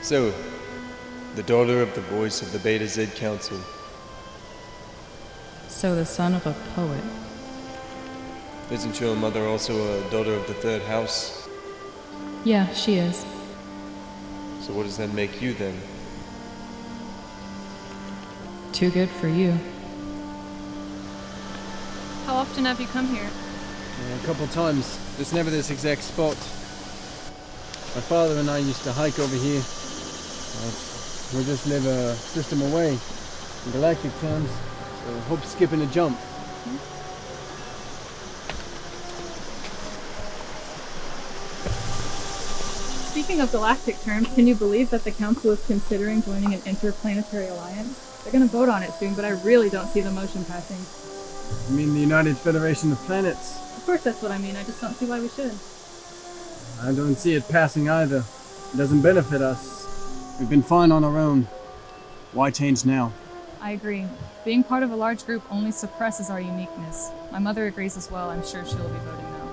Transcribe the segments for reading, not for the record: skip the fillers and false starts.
So, the daughter of the voice of the Beta Z Council. So the son of a poet. Isn't your mother also a daughter of the third house? Yeah, she is. So what does that make you then? Too good for you. How often have you come here? A couple times. It's never this exact spot. My father and I used to hike over here. We just live a system away in galactic terms, so hope skipping a jump. Speaking of galactic terms, can you believe that the Council is considering joining an interplanetary alliance? They're going to vote on it soon, but I really don't see the motion passing. You mean the United Federation of Planets? Of course that's what I mean, I just don't see why we should. I don't see it passing either. It doesn't benefit us. We've been fine on our own. Why change now? I agree. Being part of a large group only suppresses our uniqueness. My mother agrees as well. I'm sure she'll be voting no.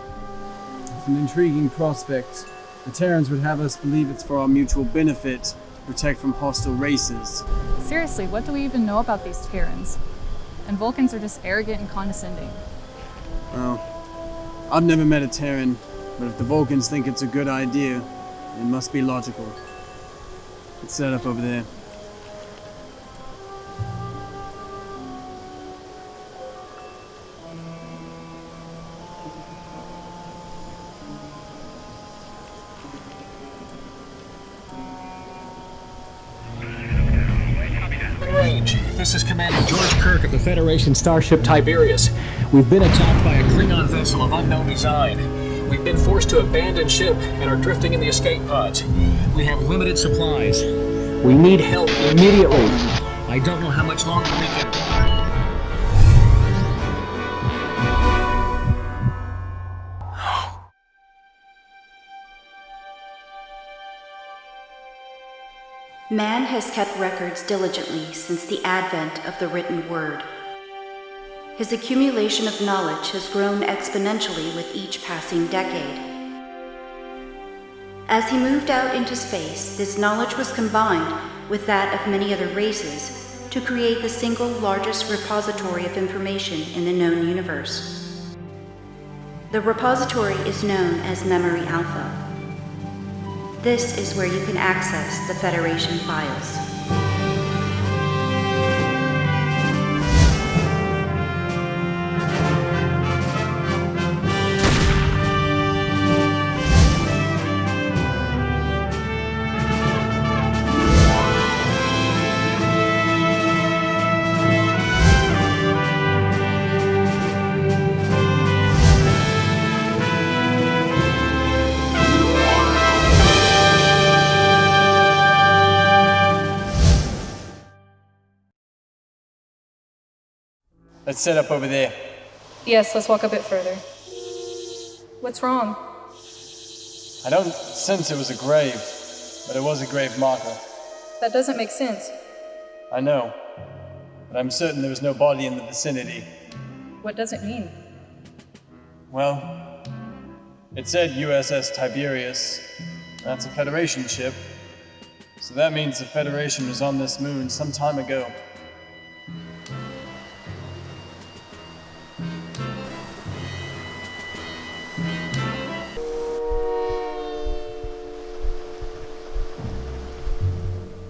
It's an intriguing prospect. The Terrans would have us believe it's for our mutual benefit to protect from hostile races. Seriously, what do we even know about these Terrans? And Vulcans are just arrogant and condescending. Well, I've never met a Terran, but if the Vulcans think it's a good idea, it must be logical. It's set up over there. Range. This is Commander George Kirk of the Federation starship Tiberius. We've been attacked by a Klingon vessel of unknown design. We've been forced to abandon ship and are drifting in the escape pods. We have limited supplies. We need help immediately. I don't know how much longer we can... Man has kept records diligently since the advent of the written word. His accumulation of knowledge has grown exponentially with each passing decade. As he moved out into space, this knowledge was combined with that of many other races to create the single largest repository of information in the known universe. The repository is known as Memory Alpha. This is where you can access the Federation files. Let's set up over there. Yes, let's walk a bit further. What's wrong? I don't sense it was a grave, but it was a grave marker. That doesn't make sense. I know, but I'm certain there was no body in the vicinity. What does it mean? Well, it said USS Tiberius. That's a Federation ship. So that means the Federation was on this moon some time ago.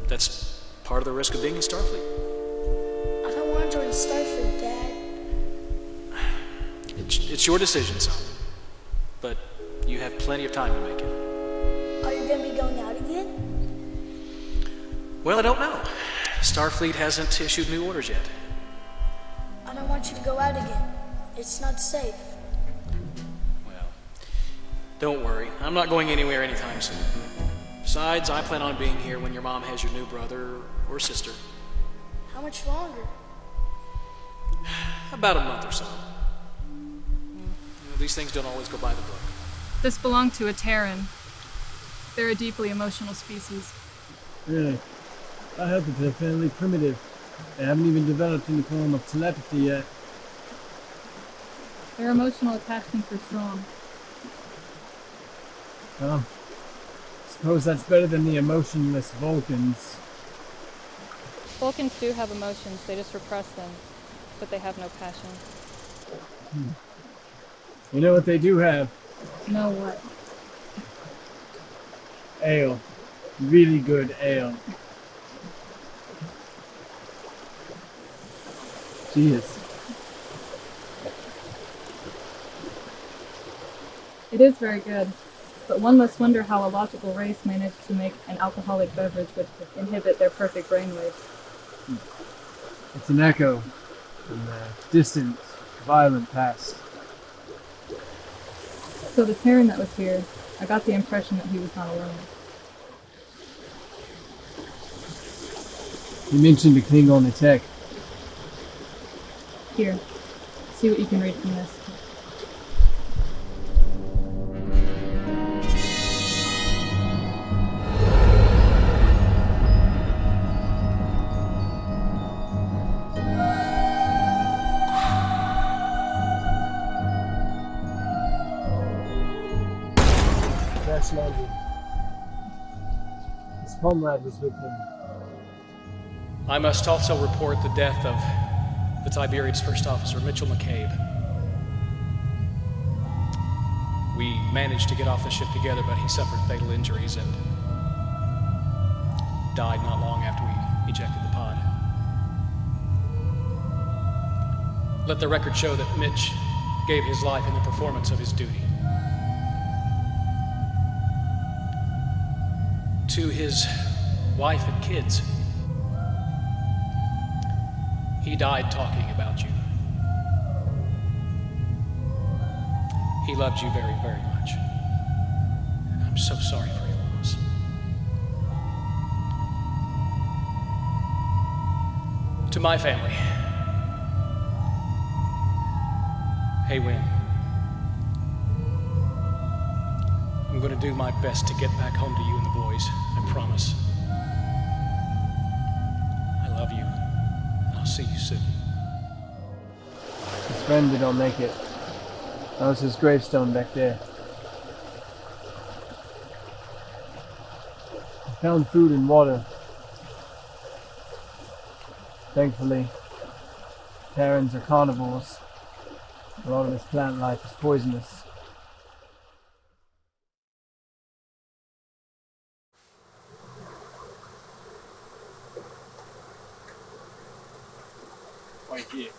That's part of the risk of being in Starfleet. I don't want to join Starfleet, Dad. It's your decision, son. But you have plenty of time to make it. Are you going to be going out again? Well, I don't know. Starfleet hasn't issued new orders yet. I don't want you to go out again. It's not safe. Well, don't worry. I'm not going anywhere anytime soon. Besides, I plan on being here when your mom has your new brother or sister. How much longer? About a month or so. These things don't always go by the book. This belonged to a Terran. They're a deeply emotional species. Really? I hope that they're fairly primitive. They haven't even developed any form of telepathy yet. Their emotional attachments are strong. Well, Suppose that's better than the emotionless Vulcans. Vulcans do have emotions, they just repress them, but they have no passion. You know what they do have? No what? Ale. Really good ale. Cheers. It is very good, but one must wonder how a logical race managed to make an alcoholic beverage which would inhibit their perfect brainwaves. It's an echo from the distant, violent past. So the Terran that was here, I got the impression that he was not alone. You mentioned a Klingon attack. Here, see what you can read from this. Crash landing. His comrade was with him. I must also report the death of the Tiberiad's first officer, Mitchell McCabe. We managed to get off the ship together, but he suffered fatal injuries and died not long after we ejected the pod. Let the record show that Mitch gave his life in the performance of his duty. To his wife and kids, he died talking about you. He loved you very, very much. And I'm so sorry for your loss. To my family, hey, Wynn. I'm going to do my best to get back home to you and the boys. I promise. I love you. I'll see you soon. His friend did not make it. That was his gravestone back there. He found food and water. Thankfully, Terrans are carnivores. A lot of this plant life is poisonous. Right here.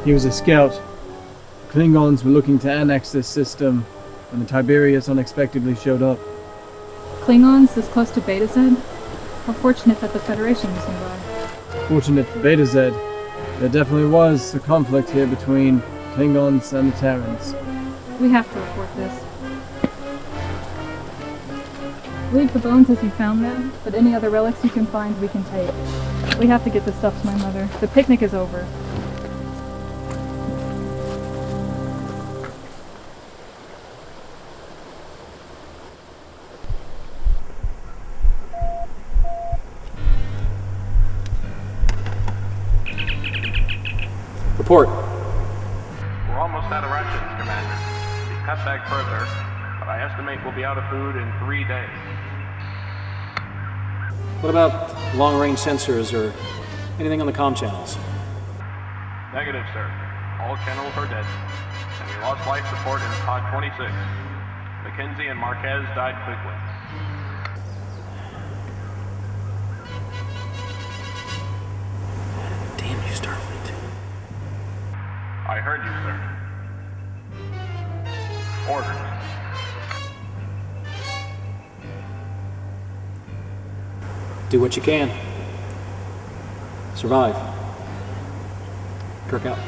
He was a scout. The Klingons were looking to annex this system when the Tiberius unexpectedly showed up. Klingons this close to Beta Z? How fortunate that the Federation was nearby. Fortunate for Beta Z, there definitely was a conflict here between Klingons and the Terrans. We have to report this. Leave the bones as you found them, but any other relics you can find we can take. We have to get this stuff to my mother. The picnic is over. Report. We're almost out of rations, Commander. We've cut back further, but I estimate we'll be out of food in 3 days. What about long-range sensors or anything on the comm channels? Negative, sir. All channels are dead. And we lost life support in Pod 26. Mackenzie and Marquez died quickly. Damn you, Starfleet. I heard you, sir. Orders. Do what you can. Survive. Kirk out.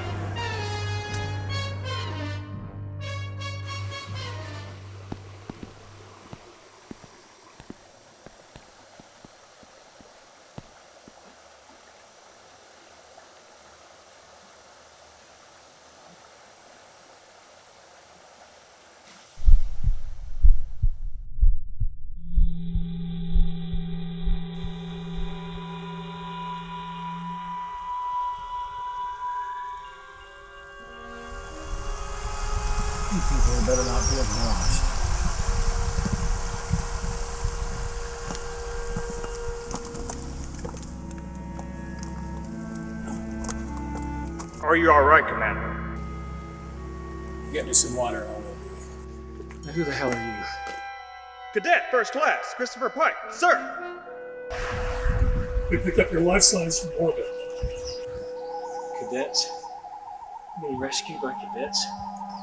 You people better not be lost. Are you alright, Commander? Get me some water and I'll go. Now, who the hell are you? Cadet First Class, Christopher Pike, sir! We picked up your life signs from orbit. Cadets? Being rescued by cadets?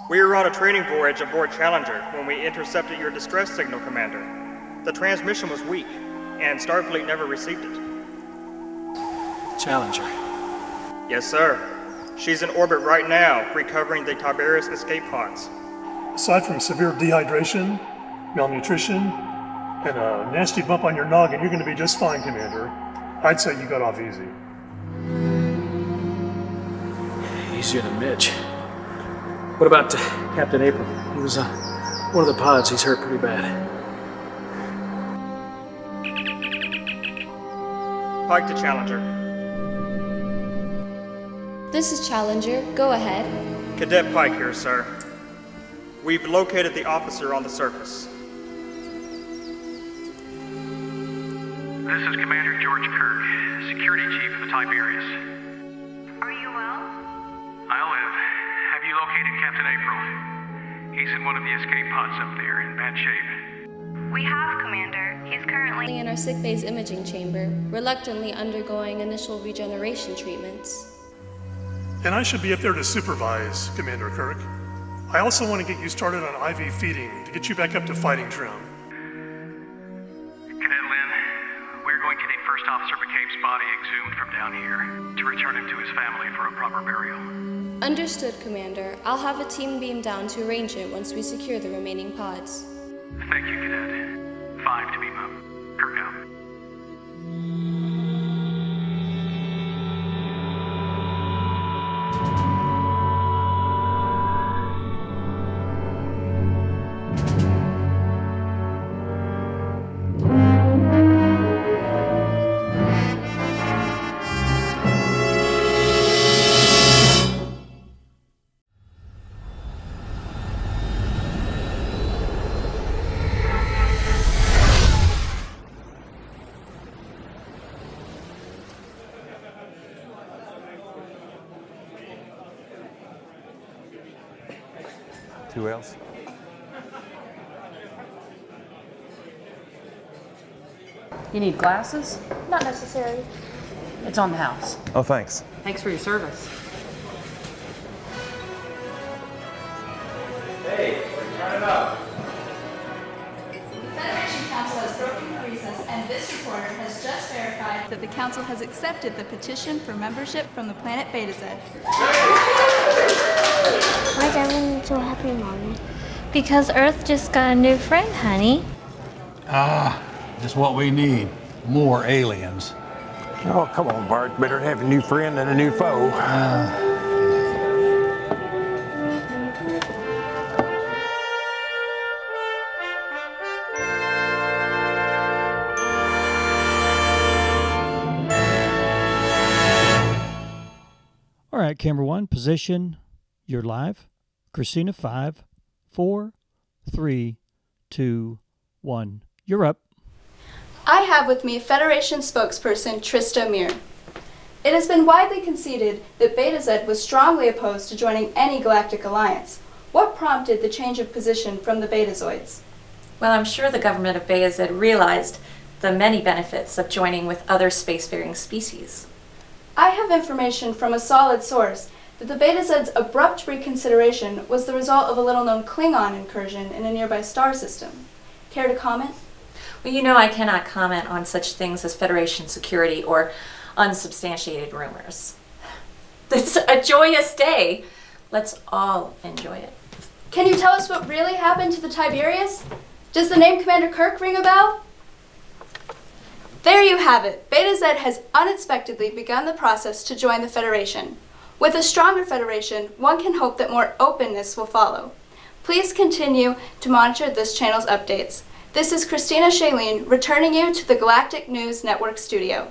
We were on a training voyage aboard Challenger when we intercepted your distress signal, Commander. The transmission was weak, and Starfleet never received it. Challenger. Yes, sir. She's in orbit right now, recovering the Tiberius escape pods. Aside from severe dehydration, malnutrition, and a nasty bump on your noggin, you're going to be just fine, Commander. I'd say you got off easy. Easier than Mitch. What about Captain April? He was one of the pods. He's hurt pretty bad. Pike to Challenger. This is Challenger. Go ahead. Cadet Pike here, sir. We've located the officer on the surface. This is Commander George Kirk, Security Chief of the Tiberius. Are you well? I live. Have you located Captain April? He's in one of the escape pods up there, in bad shape. We have, Commander. He's currently In our sick bay's imaging chamber, reluctantly undergoing initial regeneration treatments. And I should be up there to supervise, Commander Kirk. I also want to get you started on IV feeding to get you back up to fighting trim. Cadet Lynn, we're going to need First Officer McCabe's body exhumed from down here to return him to his family for a proper burial. Understood, Commander. I'll have a team beam down to arrange it once we secure the remaining pods. Thank you, Cadet. 5 to beam up. Kirk out. Who else? You need glasses? Not necessary. It's on the house. Oh, thanks. Thanks for your service. Hey, turn it up. The Federation Council has broken for recess, and this reporter has just verified that the Council has accepted the petition for membership from the planet Beta Z. Why is everyone so happy, Mommy? Because Earth just got a new friend, honey. Ah, just what we need. More aliens. Oh, come on, Bart. Better have a new friend than a new foe. All right, camera one, position. You're live. Christina, 5, 4, 3, 2, 1. You're up. I have with me Federation spokesperson Trista Meir. It has been widely conceded that Beta Z was strongly opposed to joining any galactic alliance. What prompted the change of position from the Betazoids? Well, I'm sure the government of Beta Z realized the many benefits of joining with other spacefaring species. I have information from a solid source that the Beta Z's abrupt reconsideration was the result of a little-known Klingon incursion in a nearby star system. Care to comment? Well, you know I cannot comment on such things as Federation security or unsubstantiated rumors. It's a joyous day. Let's all enjoy it. Can you tell us what really happened to the Tiberius? Does the name Commander Kirk ring a bell? There you have it. Beta Z has unexpectedly begun the process to join the Federation. With a stronger Federation, one can hope that more openness will follow. Please continue to monitor this channel's updates. This is Christina Shailene returning you to the Galactic News Network studio.